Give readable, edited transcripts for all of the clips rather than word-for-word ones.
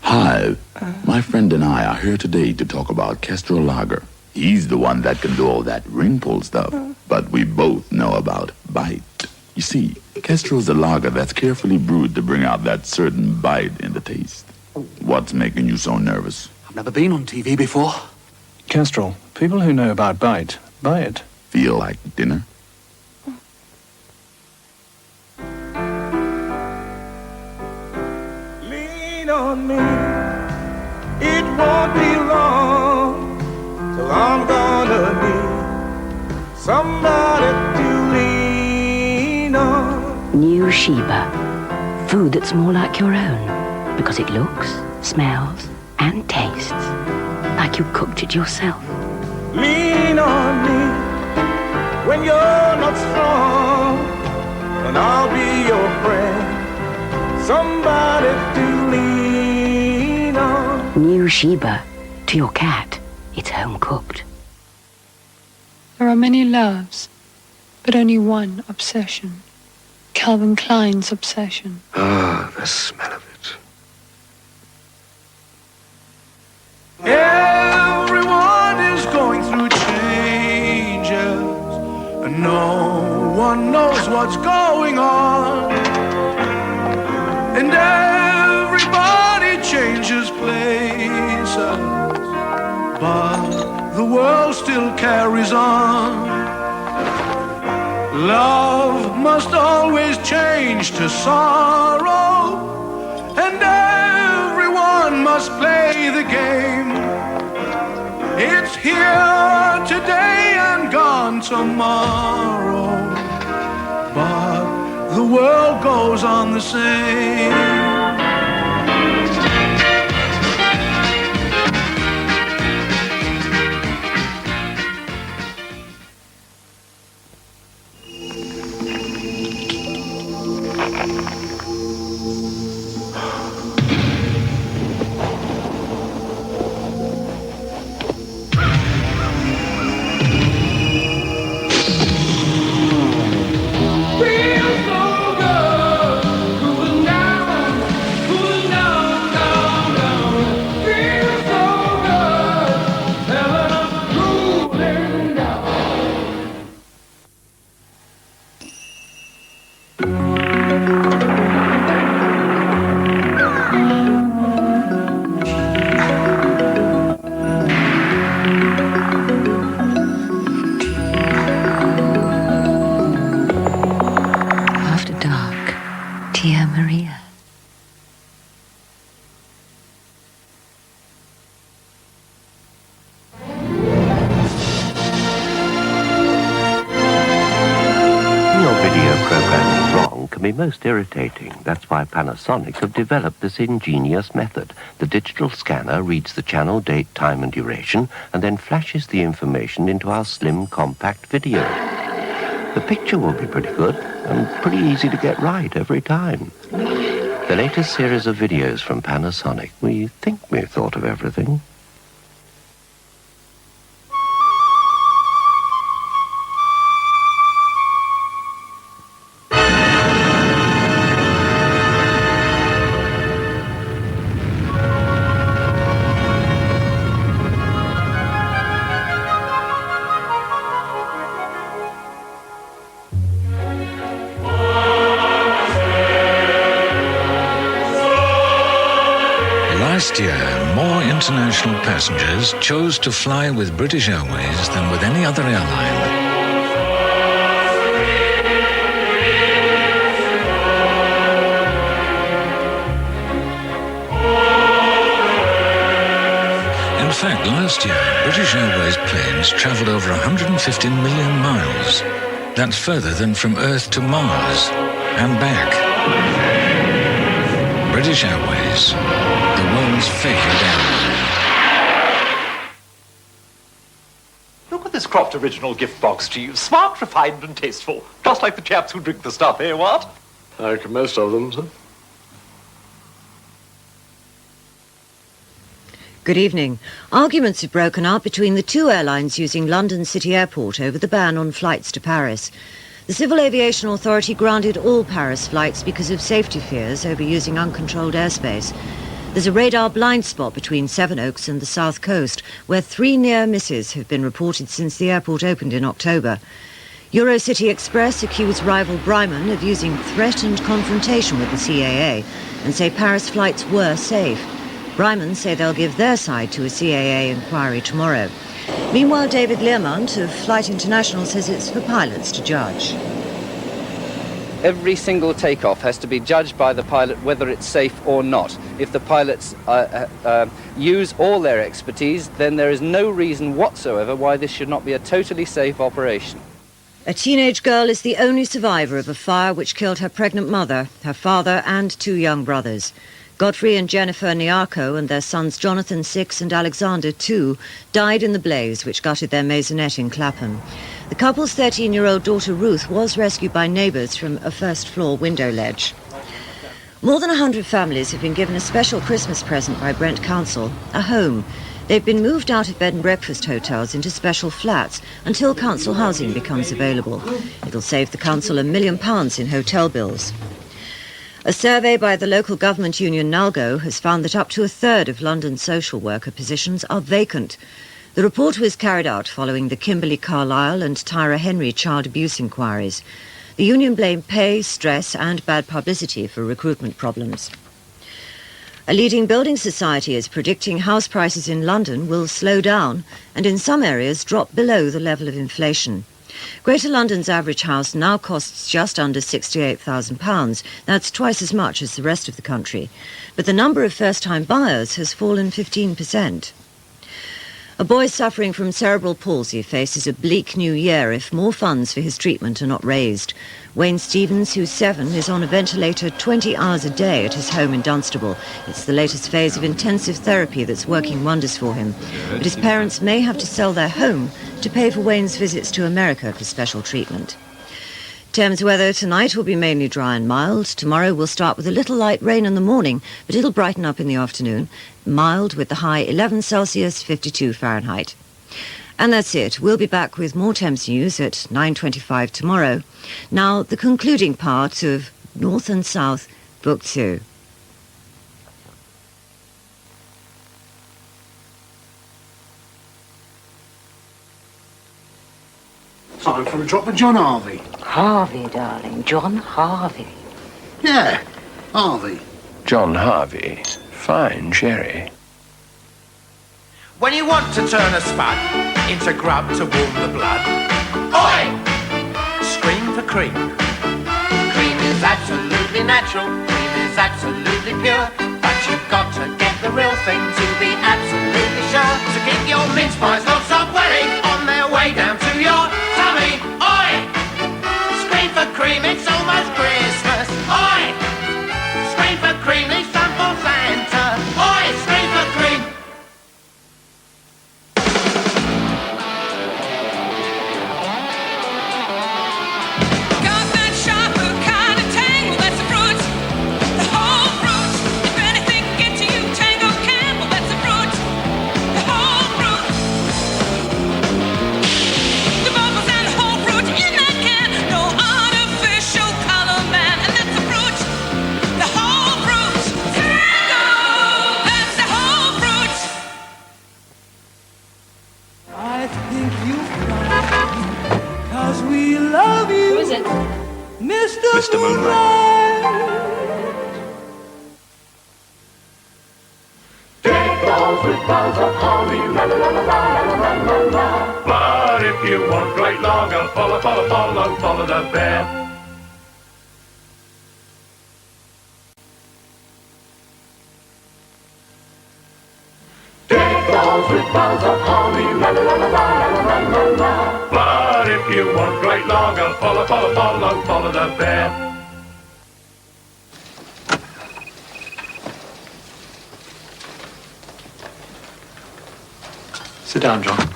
Hi, my friend and I are here today to talk about Kestrel Lager. He's the one that can do all that ring pull stuff, but we both know about bite. You see, Kestrel's a lager that's carefully brewed to bring out that certain bite in the taste. What's making you so nervous? I've never been on TV before. Kestrel, people who know about bite, buy it. Feel like dinner? Lean on me, it won't be long till I'm gonna need somebody to lean on. New Sheba. Food that's more like your own because it looks, smells and tastes like you cooked it yourself. Lean on me when you're not strong, and I'll be your friend, somebody to lean on. New Sheba. To your cat, it's home cooked. There are many loves, but only one obsession. Calvin Klein's obsession. Ah, the smell of it. Everyone is going through changes, and no one knows what's going on. And everybody changes places, but the world still carries on. Love must always change to sorrow, and everyone must play the game. It's here today and gone tomorrow, but the world goes on the same. Most irritating. That's why Panasonic have developed this ingenious method. The digital scanner reads the channel, date, time and duration and then flashes the information into our slim, compact video. The picture will be pretty good and pretty easy to get right every time. The latest series of videos from Panasonic. We think we've thought of everything. Last year, more international passengers chose to fly with British Airways than with any other airline. In fact, last year, British Airways planes travelled over 150 million miles. That's further than from Earth to Mars and back. British Airways, the world's favourite airline. Look at this cropped original gift box to you. Smart, refined and tasteful. Just like the chaps who drink the stuff, eh, what? Like most of them, sir. Good evening. Arguments have broken out between the two airlines using London City Airport over the ban on flights to Paris. The Civil Aviation Authority grounded all Paris flights because of safety fears over using uncontrolled airspace. There's a radar blind spot between Sevenoaks and the south coast, where 3 near misses have been reported since the airport opened in October. Eurocity Express accused rival Bryman of using threat and confrontation with the CAA and say Paris flights were safe. Bryman say they'll give their side to a CAA inquiry tomorrow. Meanwhile, David Learmont of Flight International says it's for pilots to judge. Every single takeoff has to be judged by the pilot whether it's safe or not. If the pilots use all their expertise, then there is no reason whatsoever why this should not be a totally safe operation. A teenage girl is the only survivor of a fire which killed her pregnant mother, her father and 2 young brothers. Godfrey and Jennifer Niarco and their sons Jonathan, 6, and Alexander, 2, died in the blaze which gutted their maisonette in Clapham. The couple's 13-year-old daughter Ruth was rescued by neighbours from a first-floor window ledge. More than 100 families have been given a special Christmas present by Brent Council, a home. They've been moved out of bed and breakfast hotels into special flats until council housing becomes available. It'll save the council £1 million in hotel bills. A survey by the local government union NALGO has found that up to 1/3 of London's social worker positions are vacant. The report was carried out following the Kimberley Carlisle and Tyra Henry child abuse inquiries. The union blamed pay, stress and bad publicity for recruitment problems. A leading building society is predicting house prices in London will slow down and in some areas drop below the level of inflation. Greater London's average house now costs just under £68,000. That's twice as much as the rest of the country. But the number of first-time buyers has fallen 15%. A boy suffering from cerebral palsy faces a bleak new year if more funds for his treatment are not raised. Wayne Stevens, who's 7, is on a ventilator 20 hours a day at his home in Dunstable. It's the latest phase of intensive therapy that's working wonders for him. But his parents may have to sell their home to pay for Wayne's visits to America for special treatment. Thames weather tonight will be mainly dry and mild. Tomorrow will start with a little light rain in the morning, but it'll brighten up in the afternoon. Mild with the high 11 Celsius, 52 Fahrenheit. And that's it. We'll be back with more Thames news at 9:25 tomorrow. Now, the concluding part of North and South, Book 2. Time for a drop of John Harvey. Harvey, darling. John Harvey. Yeah, Harvey. John Harvey. Fine sherry. When you want to turn a spud into grub to warm the blood, oi! Scream for cream. Cream is absolutely natural, cream is absolutely pure, but you've got to get the real thing to be absolutely sure. So keep your mince pies not stop worrying on their way down to your tummy. Oi! Scream for cream, it's almost Christmas. Oi! Scream for cream, leave some for Santa. Oi! Scream for cream. Mr. Moonlight. Take those with boughs of holly, la la la la la la la la. But if you want great lager, follow, follow, follow, follow the bear. Take those with boughs of holly, la la la la la la la. But if you want great lager, follow, follow, follow, follow the bear. Sit down, John.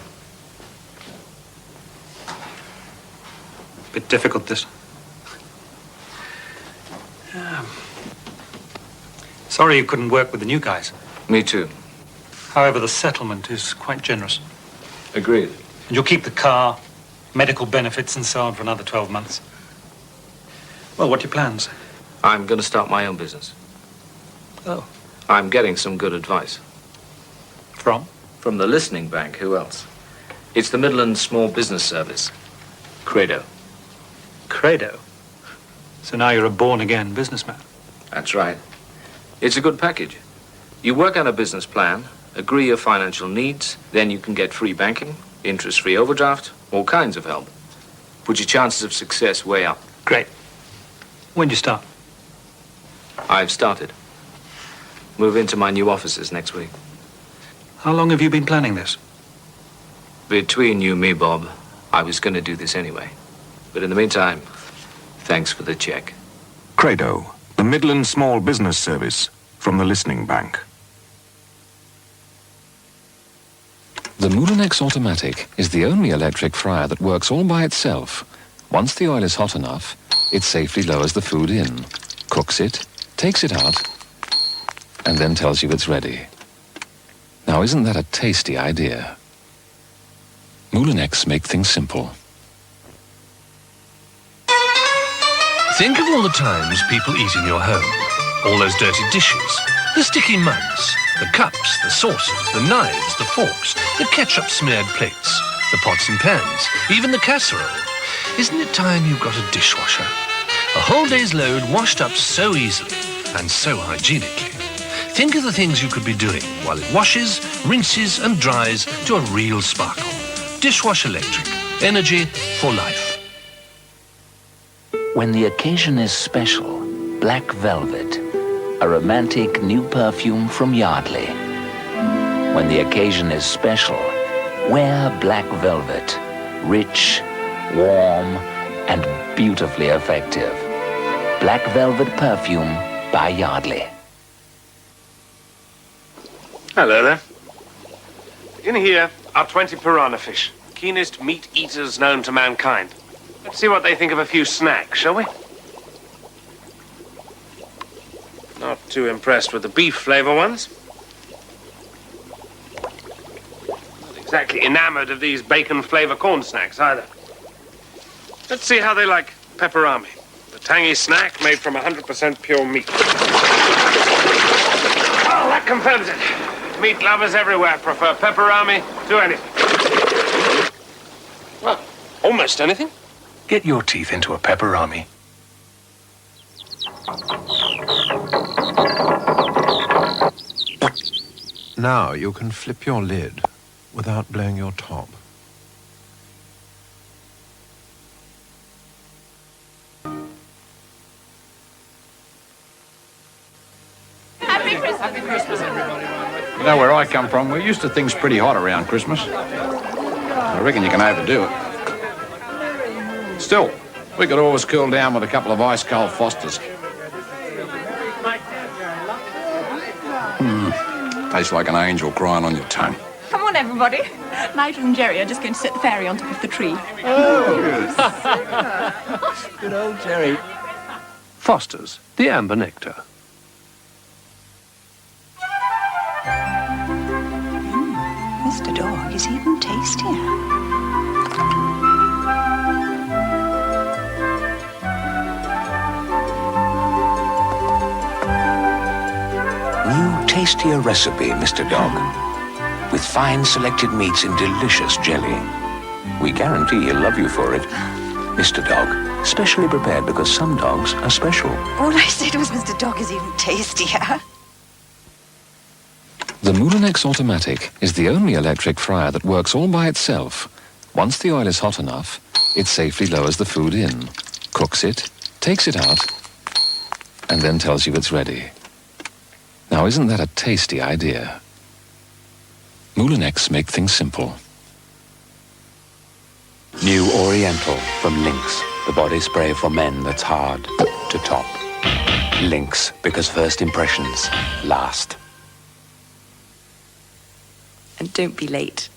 Bit difficult, this. Sorry you couldn't work with the new guys. Me too. However, the settlement is quite generous. Agreed. And you'll keep the car, medical benefits and so on for another 12 months. Well, what are your plans? I'm going to start my own business. Oh. I'm getting some good advice. From? From the Listening Bank. Who else? It's the Midland Small Business Service. Credo. Credo? So now you're a born-again businessman? That's right. It's a good package. You work out a business plan, agree your financial needs, then you can get free banking, interest-free overdraft, all kinds of help. Put your chances of success way up. Great. When'd you start? I've started. Move into my new offices next week. How long have you been planning this? Between you and me, Bob, I was going to do this anyway. But in the meantime, thanks for the check. Credo, the Midland Small Business Service, from the Listening Bank. The Moulinex Automatic is the only electric fryer that works all by itself. Once the oil is hot enough, it safely lowers the food in, cooks it, takes it out, and then tells you it's ready. Now, isn't that a tasty idea? Moulinex make things simple. Think of all the times people eat in your home. All those dirty dishes, the sticky mugs, the cups, the saucers, the knives, the forks, the ketchup-smeared plates, the pots and pans, even the casserole. Isn't it time you got a dishwasher? A whole day's load washed up so easily and so hygienically. Think of the things you could be doing while it washes, rinses and dries to a real sparkle. Dishwash Electric. Energy for life. When the occasion is special, Black Velvet, a romantic new perfume from Yardley. When the occasion is special, wear Black Velvet. Rich, warm, and beautifully effective. Black Velvet perfume by Yardley. Hello there. In here are 20 piranha fish, keenest meat eaters known to mankind. Let's see what they think of a few snacks, shall we? Not too impressed with the beef flavor ones. Not exactly enamored of these bacon flavor corn snacks either. Let's see how they like pepperami, the tangy snack made from 100% pure meat. Oh, that confirms it. Meat lovers everywhere prefer pepperami to anything. Well, almost anything. Get your teeth into a pepperami. Now you can flip your lid without blowing your top. Happy Christmas, everybody. You know where I come from, we're used to things pretty hot around Christmas. I reckon you can overdo it. Still, we could always cool down with a couple of ice-cold Fosters. Tastes like an angel crying on your tongue. Come on, everybody. Nigel and Jerry are just going to set the fairy on top of the tree. Oh, good old Jerry. Foster's, the amber nectar. Mr. Dog is even tastier. New, tastier recipe, Mr. Dog. With fine selected meats in delicious jelly. We guarantee he'll love you for it. Mr. Dog, specially prepared because some dogs are special. All I said was Mr. Dog is even tastier. The Moulinex Automatic is the only electric fryer that works all by itself. Once the oil is hot enough, it safely lowers the food in, cooks it, takes it out, and then tells you it's ready. Now, isn't that a tasty idea? Moulinex make things simple. New Oriental from Lynx, the body spray for men that's hard to top. Lynx, because first impressions last. And don't be late.